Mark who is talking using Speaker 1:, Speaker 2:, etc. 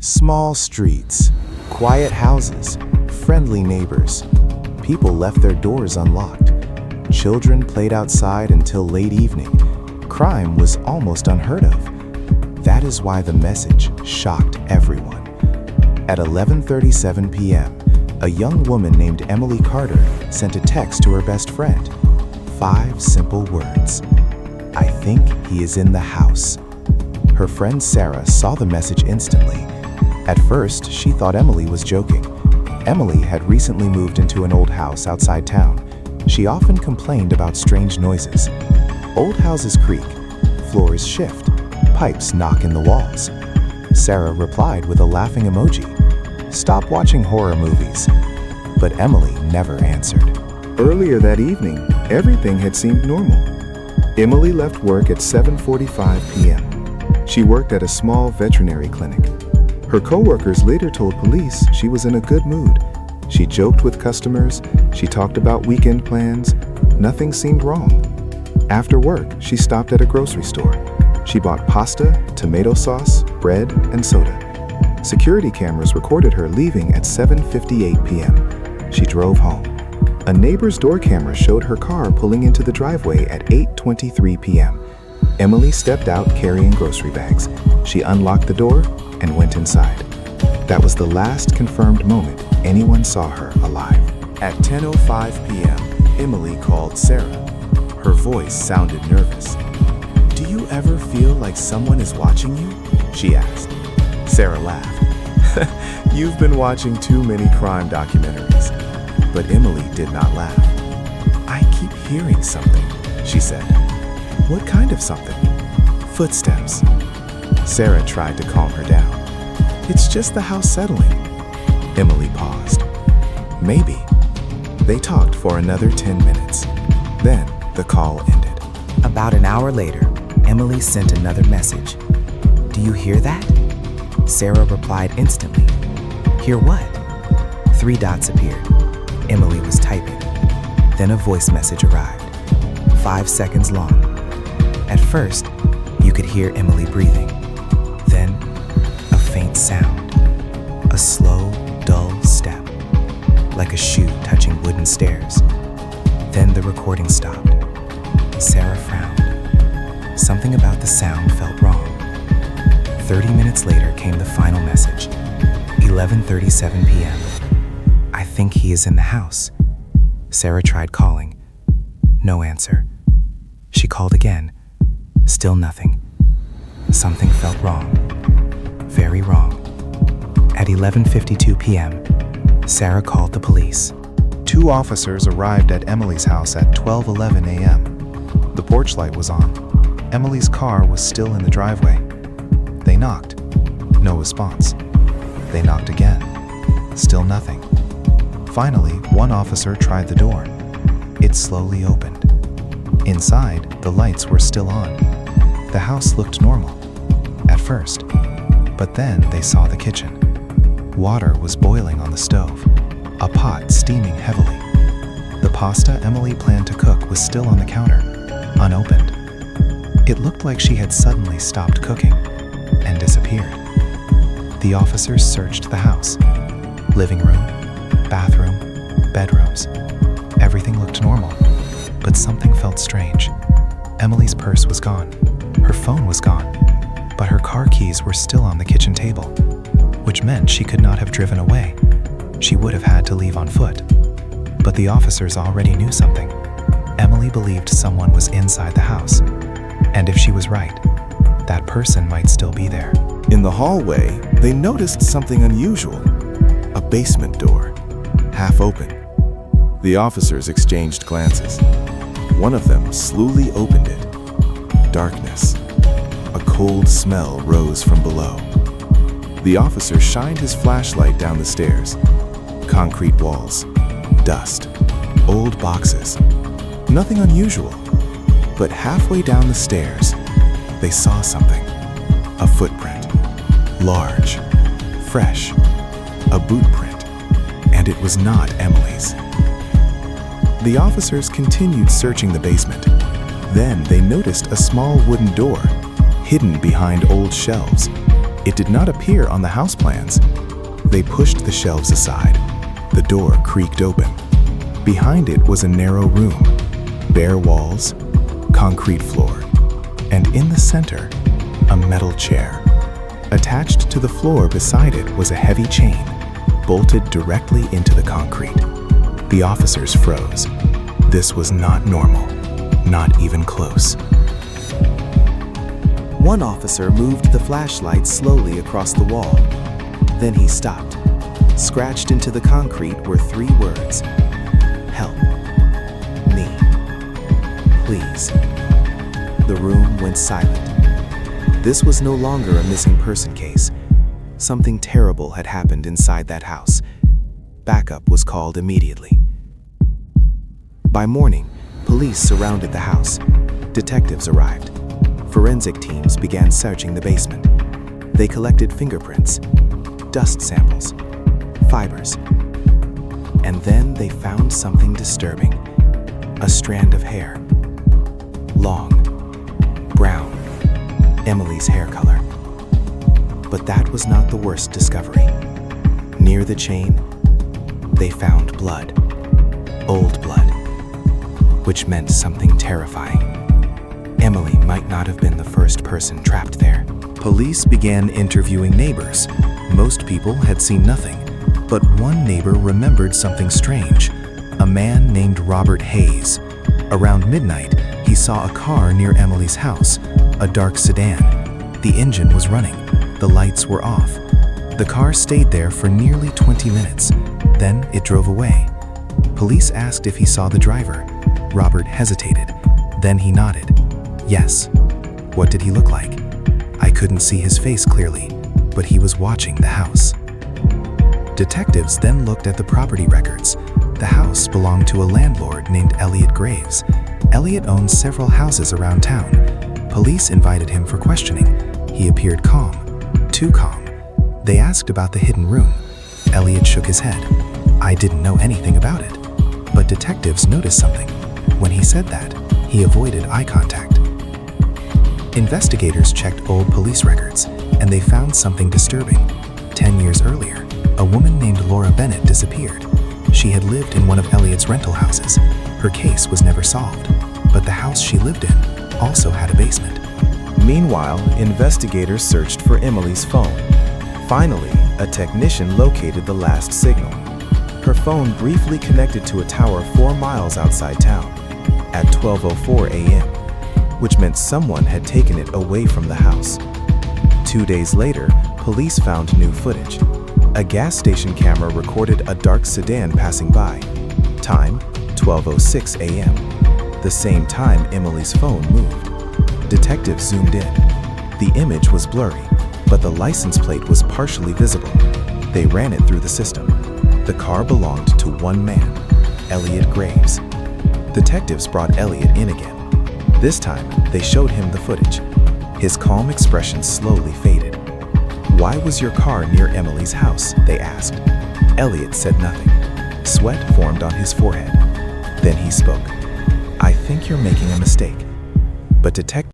Speaker 1: Small streets, quiet houses, friendly neighbors. People left their doors unlocked. Children played outside until late evening. Crime was almost unheard of. That is why the message shocked everyone. At 11:37 p.m., a young woman named Emily Carter sent a text to her best friend. 5 simple words. "I think he is in the house." Her friend Sarah saw the message instantly. At first, she thought Emily was joking. Emily had recently moved into an old house outside town. She often complained about strange noises. Old houses creak, floors shift, pipes knock in the walls. Sarah replied with a laughing emoji. "Stop watching horror movies." But Emily never answered. Earlier that evening, everything had seemed normal. Emily left work at 7:45 p.m. She worked at a small veterinary clinic. Her coworkers later told police she was in a good mood. She joked with customers, she talked about weekend plans. Nothing seemed wrong. After work, she stopped at a grocery store. She bought pasta, tomato sauce, bread, and soda. Security cameras recorded her leaving at 7:58 p.m. She drove home. A neighbor's door camera showed her car pulling into the driveway at 8:23 p.m. Emily stepped out carrying grocery bags. She unlocked the door and went inside. That was the last confirmed moment anyone saw her alive. At 10:05 p.m., Emily called Sarah. Her voice sounded nervous. "Do you ever feel like someone is watching you?" she asked. Sarah laughed. "You've been watching too many crime documentaries." But Emily did not laugh. "I keep hearing something," she said. "What kind of something?" "Footsteps." Sarah tried to calm her down. "It's just the house settling." Emily paused. "Maybe." They talked for another 10 minutes. Then the call ended.
Speaker 2: About an hour later, Emily sent another message. "Do you hear that?" Sarah replied instantly. "Hear what?" 3 dots appeared. Emily was typing. Then a voice message arrived, 5 seconds long. At first, you could hear Emily breathing. Then, a faint sound. A slow, dull step, like a shoe touching wooden stairs. Then the recording stopped. Sarah frowned. Something about the sound felt wrong. 30 minutes later came the final message. 11:37 p.m. "I think he is in the house." Sarah tried calling. No answer. She called again. Still nothing. Something felt wrong. Very wrong. At 11:52 p.m., Sarah called the police. 2 officers arrived at Emily's house at 12:11 a.m. The porch light was on. Emily's car was still in the driveway. They knocked. No response. They knocked again. Still nothing. Finally, one officer tried the door. It slowly opened. Inside, the lights were still on. The house looked normal at first, but then they saw the kitchen. Water was boiling on the stove, a pot steaming heavily. The pasta Emily planned to cook was still on the counter, unopened. It looked like she had suddenly stopped cooking and disappeared. The officers searched the house. Living room, bathroom, bedrooms. Everything looked normal, but something felt strange. Emily's purse was gone. Her phone was gone, but her car keys were still on the kitchen table, which meant she could not have driven away. She would have had to leave on foot. But the officers already knew something. Emily believed someone was inside the house, and if she was right, that person might still be there.
Speaker 1: In the hallway, they noticed something unusual. A basement door, half open. The officers exchanged glances. One of them slowly opened it. Darkness. A cold smell rose from below. The officer shined his flashlight down the stairs. Concrete walls, dust, old boxes. Nothing unusual. But halfway down the stairs, they saw something. A footprint. Large, fresh, a boot print. And it was not Emily's. The officers continued searching the basement. Then they noticed a small wooden door, hidden behind old shelves. It did not appear on the house plans. They pushed the shelves aside. The door creaked open. Behind it was a narrow room, bare walls, concrete floor, and in the center, a metal chair. Attached to the floor beside it was a heavy chain, bolted directly into the concrete. The officers froze. This was not normal, not even close.
Speaker 2: One officer moved the flashlight slowly across the wall. Then he stopped. Scratched into the concrete were 3 words: "Help me, please." The room went silent. This was no longer a missing person case. Something terrible had happened inside that house. Backup was called immediately. By morning, police surrounded the house. Detectives arrived. Forensic teams began searching the basement. They collected fingerprints, dust samples, fibers. And then they found something disturbing. A strand of hair. Long, brown, Emily's hair color. But that was not the worst discovery. Near the chain, they found blood. Old blood. Which meant something terrifying. Emily might not have been the first person trapped there. Police began interviewing neighbors. Most people had seen nothing, but one neighbor remembered something strange. A man named Robert Hayes. Around midnight, he saw a car near Emily's house, a dark sedan. The engine was running. The lights were off. The car stayed there for nearly 20 minutes. Then it drove away. Police asked if he saw the driver. Robert hesitated. Then he nodded. Yes. What did he look like? I couldn't see his face clearly, but he was watching the house. Detectives then looked at the property records. The house belonged to a landlord named Elliot Graves. Elliot owned several houses around town. Police invited him for questioning. He appeared calm, too calm. They asked about the hidden room. Elliot shook his head. I didn't know anything about it. But detectives noticed something. When he said that, he avoided eye contact. Investigators checked old police records, and they found something disturbing. 10 years earlier, a woman named Laura Bennett disappeared. She had lived in one of Elliot's rental houses. Her case was never solved, but the house she lived in also had a basement.
Speaker 1: Meanwhile, investigators searched for Emily's phone. Finally, a technician located the last signal. Her phone briefly connected to a tower 4 miles outside town at 12:04 a.m., which meant someone had taken it away from the house. 2 days later, police found new footage. A gas station camera recorded a dark sedan passing by. Time, 12:06 a.m. The same time Emily's phone moved. Detectives zoomed in. The image was blurry, but the license plate was partially visible. They ran it through the system. The car belonged to one man, Elliot Graves. Detectives brought Elliot in again. This time, they showed him the footage. His calm expression slowly faded. Why was your car near Emily's house? They asked. Elliot said nothing. Sweat formed on his forehead. Then he spoke. I think you're making a mistake. But detectives